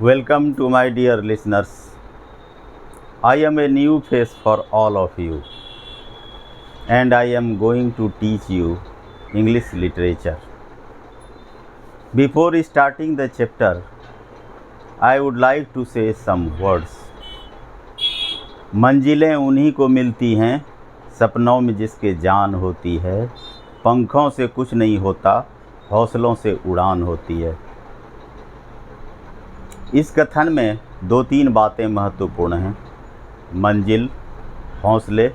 Welcome to my dear listeners. I am a new face for all of you, and I am going to teach you English literature. Before starting the chapter, I would like to say some words. मंजिलें उन्हीं को मिलती हैं सपनों में जिसके जान होती है, पंखों से कुछ नहीं होता, हौसलों से उड़ान होती है। इस कथन में दो तीन बातें महत्वपूर्ण हैं, मंजिल, हौसले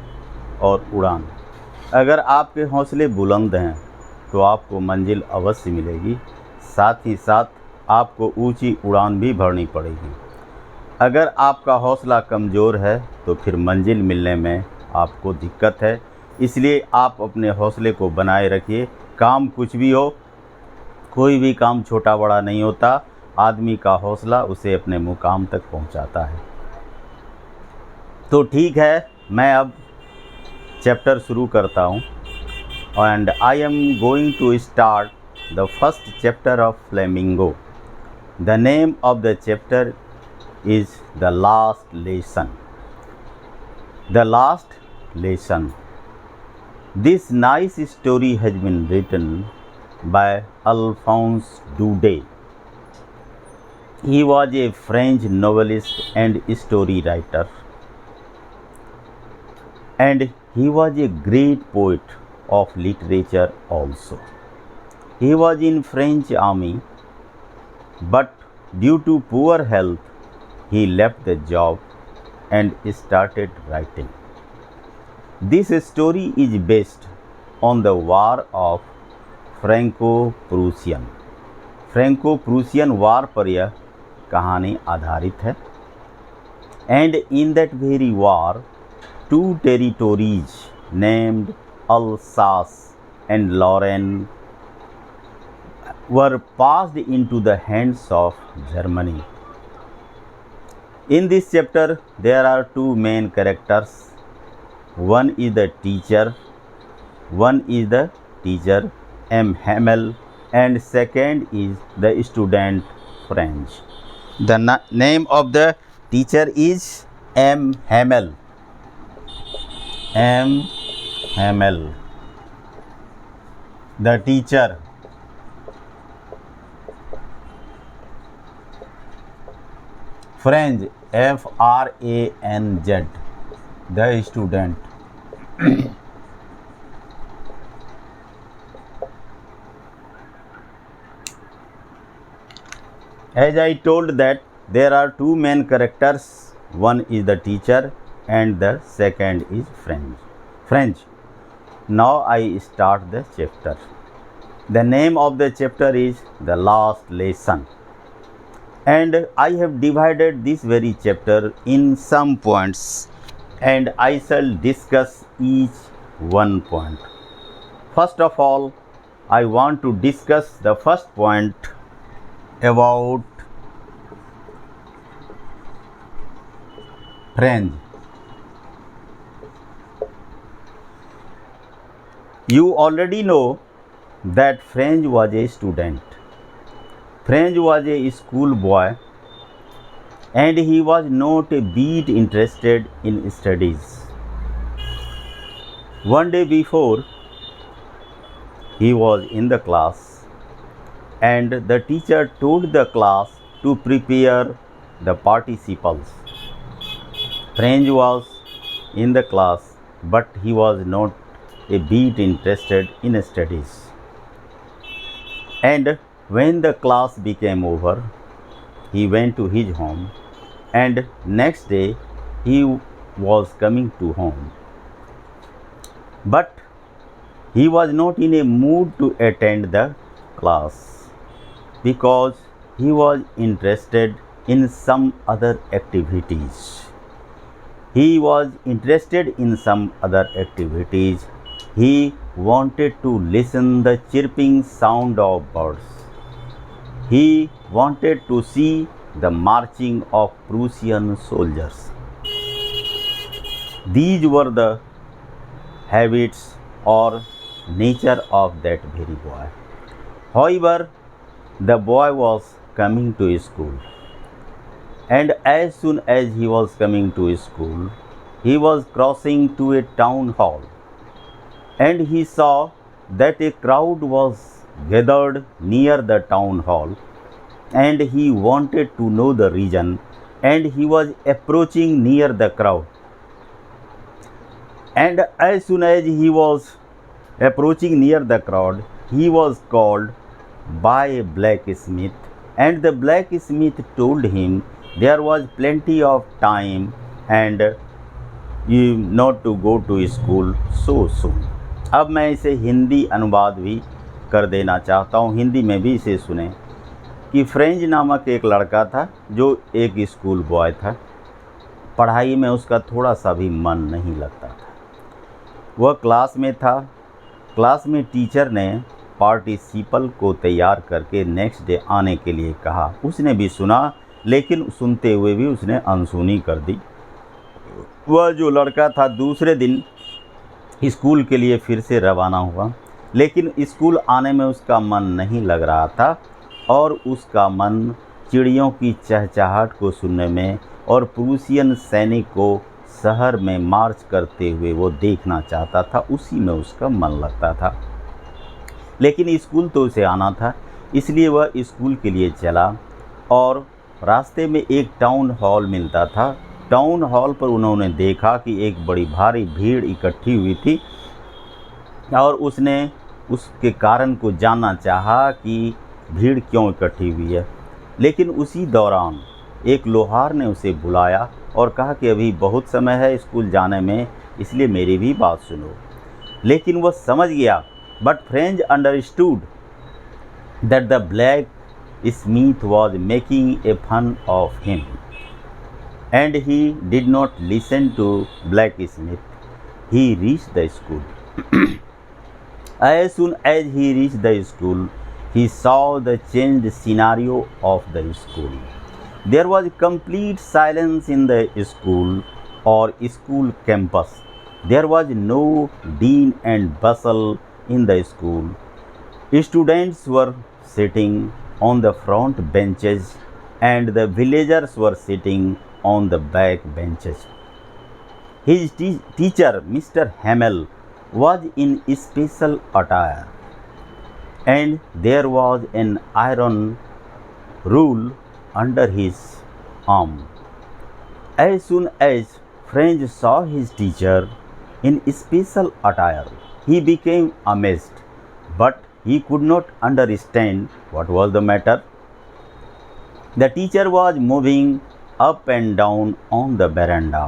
और उड़ान। अगर आपके हौसले बुलंद हैं तो आपको मंजिल अवश्य मिलेगी, साथ ही साथ आपको ऊंची उड़ान भी भरनी पड़ेगी। अगर आपका हौसला कमज़ोर है तो फिर मंजिल मिलने में आपको दिक्कत है। इसलिए आप अपने हौसले को बनाए रखिए। काम कुछ भी हो, कोई भी काम छोटा बड़ा नहीं होता, आदमी का हौसला उसे अपने मुकाम तक पहुंचाता है। तो ठीक है, मैं अब चैप्टर शुरू करता हूं। And I am going to start the first chapter of Flamingo. The name of the chapter is the last lesson. The last lesson. This nice story has been written by Alphonse Daudet. He was a French novelist and story writer, and he was a great poet of literature also. He was in French army, but due to poor health he left the job and started writing. This story is based on the War of Franco-Prussian. Franco-Prussian war पर यह कहानी आधारित है। And in that very war, two territories named Alsace and Lorraine were passed into the hands of Germany. In this chapter, there are two main characters. One is the teacher, M. Hamel, and second is the student, French. The name of the teacher is M. Hamel. M. Hamel. The teacher. French, F-R-A-N-Z, the student. As I told that there are two main characters, one is the teacher and the second is French. Now I start the chapter. The name of the chapter is The Last Lesson. And I have divided this very chapter in some points, and I shall discuss each one point. First of all, I want to discuss the first point about French. You already know that French was a student. French was a school boy, and he was not a bit interested in studies. One day before, he was in the class, and the teacher told the class to prepare the participles. French was in the class, but he was not a bit interested in studies. And when the class became over, he went to his home, and next day he was coming to home. But he was not in a mood to attend the class because he was interested in some other activities. He was interested in some other activities. He wanted to listen the chirping sound of birds. He wanted to see the marching of Prussian soldiers. These were the habits or nature of that very boy. However, the boy was coming to school. And as soon as he was coming to school, he was crossing to a town hall, and he saw that a crowd was gathered near the town hall, and he wanted to know the reason, and he was approaching near the crowd. And as soon as he was approaching near the crowd, he was called by a blacksmith, and the blacksmith told him there was plenty of time and you not to go to school so soon. अब मैं इसे हिंदी अनुवाद भी कर देना चाहता हूँ, हिंदी में भी इसे सुने कि फ्रेंच नामक एक लड़का था जो एक स्कूल बॉय था। पढ़ाई में उसका थोड़ा सा भी मन नहीं लगता था। वह क्लास में था। क्लास में टीचर ने पार्टिसिपल को तैयार करके नेक्स्ट डे आने के लिए कहा। उसने भी सुना, लेकिन सुनते हुए भी उसने अनसुनी कर दी। वह जो लड़का था दूसरे दिन स्कूल के लिए फिर से रवाना हुआ, लेकिन स्कूल आने में उसका मन नहीं लग रहा था और उसका मन चिड़ियों की चहचहाहट को सुनने में और प्रूसियन सैनिक को शहर में मार्च करते हुए वो देखना चाहता था, उसी में उसका मन लगता था। लेकिन स्कूल तो उसे आना था, इसलिए वह स्कूल के लिए चला और रास्ते में एक टाउन हॉल मिलता था। टाउन हॉल पर उन्होंने देखा कि एक बड़ी भारी भीड़ इकट्ठी हुई थी और उसने उसके कारण को जानना चाहा कि भीड़ क्यों इकट्ठी हुई है। लेकिन उसी दौरान एक लोहार ने उसे बुलाया और कहा कि अभी बहुत समय है स्कूल जाने में, इसलिए मेरी भी बात सुनो। लेकिन वह समझ गया, but French understood that the blacksmith was making a fun of him, and he did not listen to blacksmith. He reached the school. As soon as he reached the school, he saw the changed scenario of the school. There was complete silence in the school or school campus. There was no din and bustle in the school. Students were sitting on the front benches and the villagers were sitting on the back benches. His teacher, Mr. Hamel, was in special attire, and there was an iron rule under his arm. As soon as French saw his teacher in special attire, he became amazed, but he could not understand what was the matter. The teacher was moving up and down on the veranda.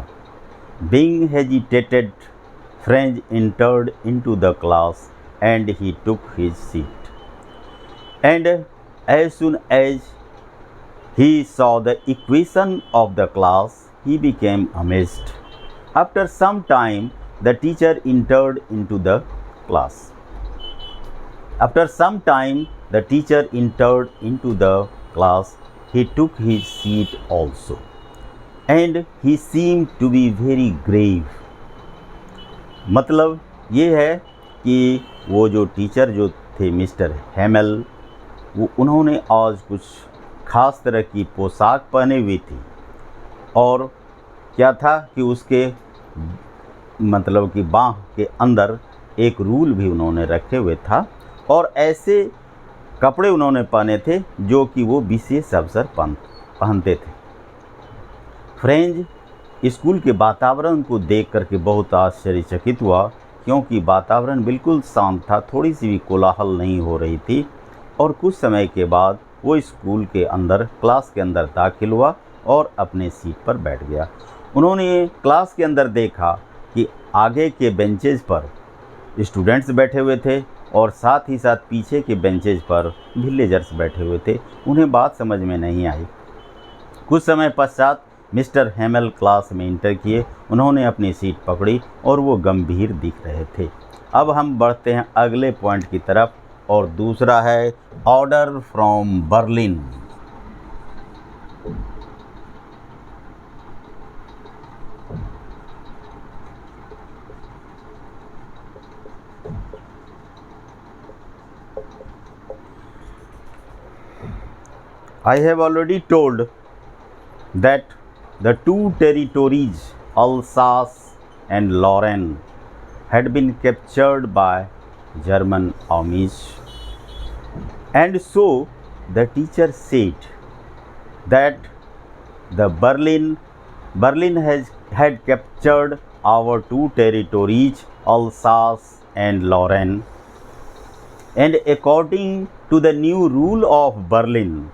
Being hesitated, French entered into the class and he took his seat. And as soon as he saw the equation of the class, he became amazed. After some time, the teacher entered into the class. After some time, the teacher entered into the class. He took his seat also, and he seemed to be very grave. मतलब ये है कि वो जो teacher जो थे mister Hemal, वो उन्होंने आज कुछ ख़ास तरह की पोशाक पहनी हुई थी और क्या था कि उसके मतलब कि बाँह के अंदर एक रूल भी उन्होंने रखे हुए था और ऐसे कपड़े उन्होंने पहने थे जो कि वो विशेष अवसर पहनते थे। फ्रेंच स्कूल के वातावरण को देख करके बहुत आश्चर्यचकित हुआ, क्योंकि वातावरण बिल्कुल शांत था, थोड़ी सी भी कोलाहल नहीं हो रही थी। और कुछ समय के बाद वो स्कूल के अंदर क्लास के अंदर दाखिल हुआ और अपने सीट पर बैठ गया। उन्होंने क्लास के अंदर देखा कि आगे के बेंचेज पर स्टूडेंट्स बैठे हुए थे और साथ ही साथ पीछे के बेंचेज पर विलेजर्स बैठे हुए थे। उन्हें बात समझ में नहीं आई। कुछ समय पश्चात मिस्टर हेमल क्लास में इंटर किए। उन्होंने अपनी सीट पकड़ी और वो गंभीर दिख रहे थे। अब हम बढ़ते हैं अगले पॉइंट की तरफ और दूसरा है order from Berlin. I have already told that the two territories, Alsace and Lorraine, had been captured by German armies. And so the teacher said that the Berlin had captured our two territories, Alsace and Lorraine. And according to the new rule of Berlin,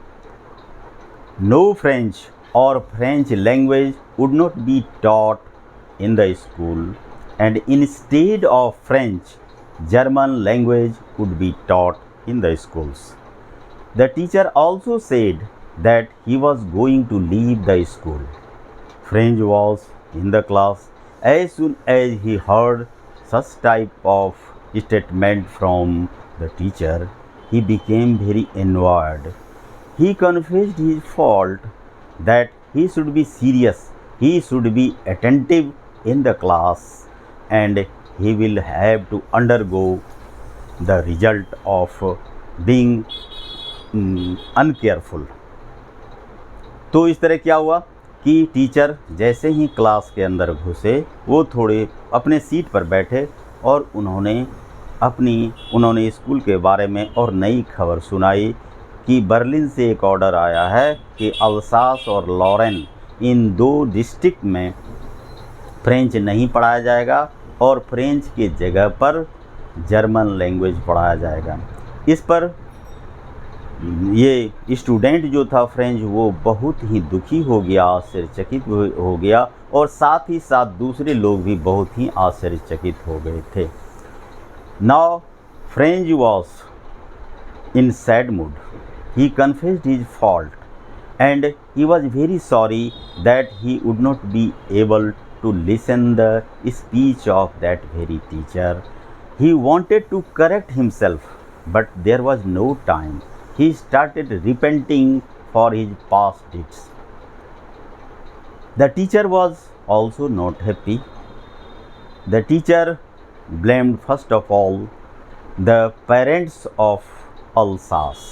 no French or French language would not be taught in the school, and instead of French, German language would be taught in the schools. The teacher also said that he was going to leave the school. French was in the class. As soon as he heard such type of statement from the teacher, he became very annoyed. He confessed his fault, that he should be serious, he should be attentive in the class, and he will have to undergo the result of being अनकेयरफुल। तो इस तरह क्या हुआ कि teacher जैसे ही class के अंदर घुसे, वो थोड़े अपने सीट पर बैठे और उन्होंने स्कूल के बारे में और नई खबर सुनाई कि बर्लिन से एक ऑर्डर आया है कि अल्सास और लॉरेन इन दो डिस्ट्रिक्ट में फ्रेंच नहीं पढ़ाया जाएगा और फ्रेंच के जगह पर जर्मन लैंग्वेज पढ़ाया जाएगा। इस पर ये स्टूडेंट जो था फ्रेंच, वो बहुत ही दुखी हो गया, आश्चर्यचकित हो गया, और साथ ही साथ दूसरे लोग भी बहुत ही आश्चर्यचकित हो गए थे। Now French was in sad mood. He confessed his fault and he was very sorry that he would not be able to listen the speech of that very teacher. He wanted to correct himself, but there was no time. He started repenting for his past deeds. The teacher was also not happy. The teacher blamed first of all the parents of Alsace.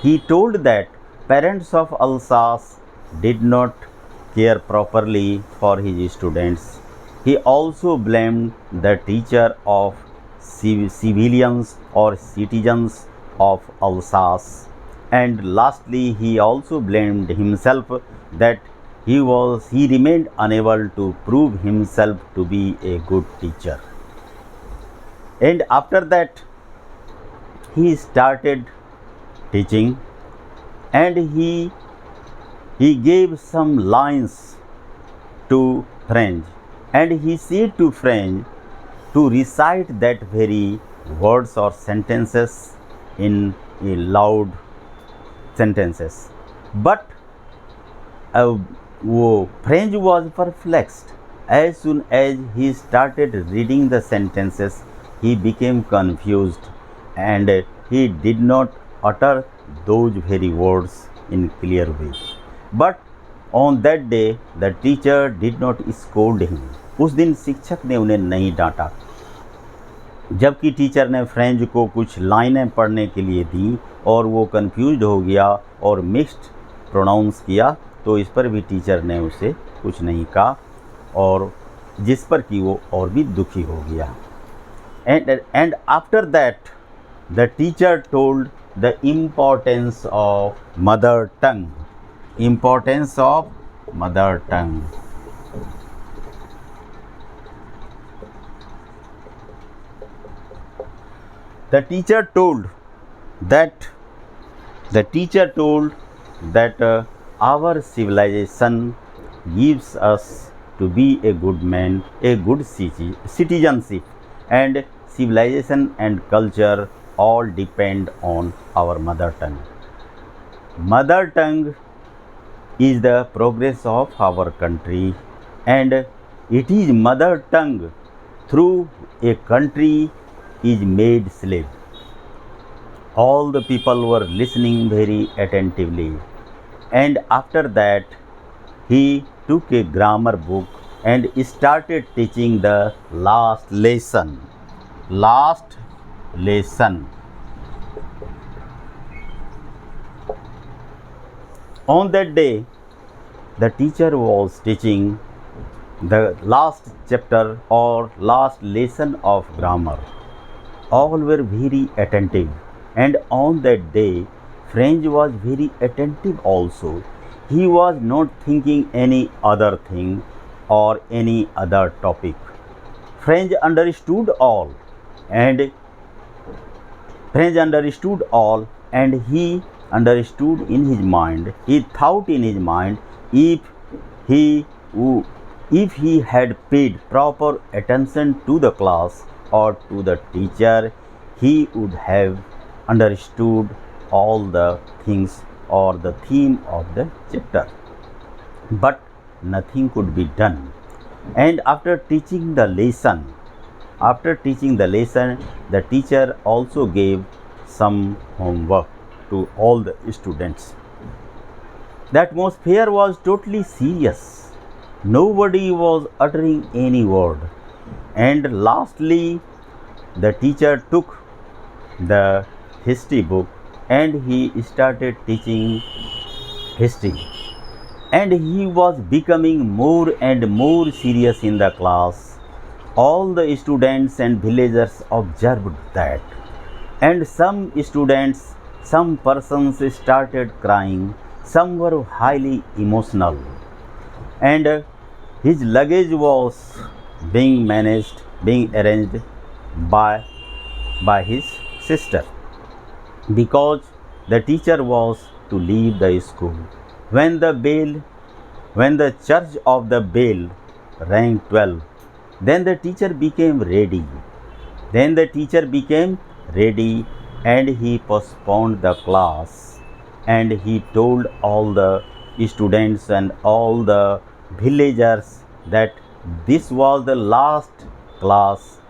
He told that parents of Alsace did not care properly for his students. He also blamed the teacher of civilians or citizens of Alsace. And lastly, he also blamed himself that he remained unable to prove himself to be a good teacher. And after that, he started teaching, and he gave some lines to French, and he said to French to recite that very words or sentences in a loud sentences. But French was perplexed. As soon as he started reading the sentences, he became confused and he did not utter those very words in clear way. But on that day the teacher did not scold him. उस दिन शिक्षक ने उन्हें नहीं डांटा, जबकि teacher ने French को कुछ लाइनें पढ़ने के लिए दी और वो कंफ्यूज हो गया और मिक्स्ड प्रोनाउंस किया, तो इस पर भी टीचर ने उसे कुछ नहीं कहा, और जिस पर कि वो और भी दुखी हो गया. And after that the teacher told the importance of mother tongue. Importance of mother tongue. The teacher told that our civilization gives us to be a good man, a good citizenship, and civilization and culture all depend on our mother tongue. Mother tongue is the progress of our country, and it is mother tongue through a country is made slave. All the people were listening very attentively, and after that he took a grammar book and started teaching the last lesson. On that day the teacher was teaching the last chapter or last lesson of grammar. All were very attentive, and on that day French was very attentive also. He was not thinking any other thing or any other topic. French understood all, and French understood all, and he understood in his mind. He thought in his mind, he if he had paid proper attention to the class or to the teacher, he would have understood all the things or the theme of the chapter. But nothing could be done. And after teaching the lesson, the teacher also gave some homework to all the students. The atmosphere was totally serious. Nobody was uttering any word. And lastly, the teacher took the history book and he started teaching history. And he was becoming more and more serious in the class. All the students and villagers observed that. And some students, some persons started crying. Some were highly emotional. And his luggage was being arranged by his sister, because the teacher was to leave the school. When the church of the bell rang 12, then the teacher became ready. And he postponed the class, and he told all the students and all the villagers that this was the last class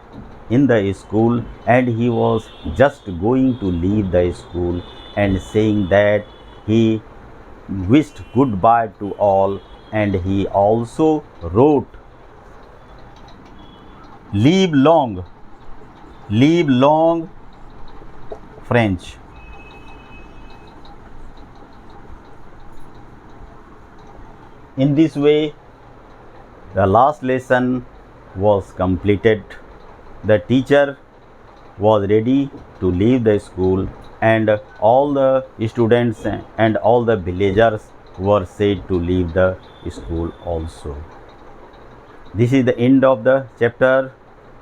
in the school, and he was just going to leave the school, and saying that he wished goodbye to all, and he also wrote live long French. In this way, the last lesson was completed. The teacher was ready to leave the school, and all the students and all the villagers were said to leave the school also. This is the end of the chapter.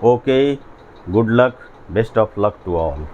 Okay, good luck, best of luck to all.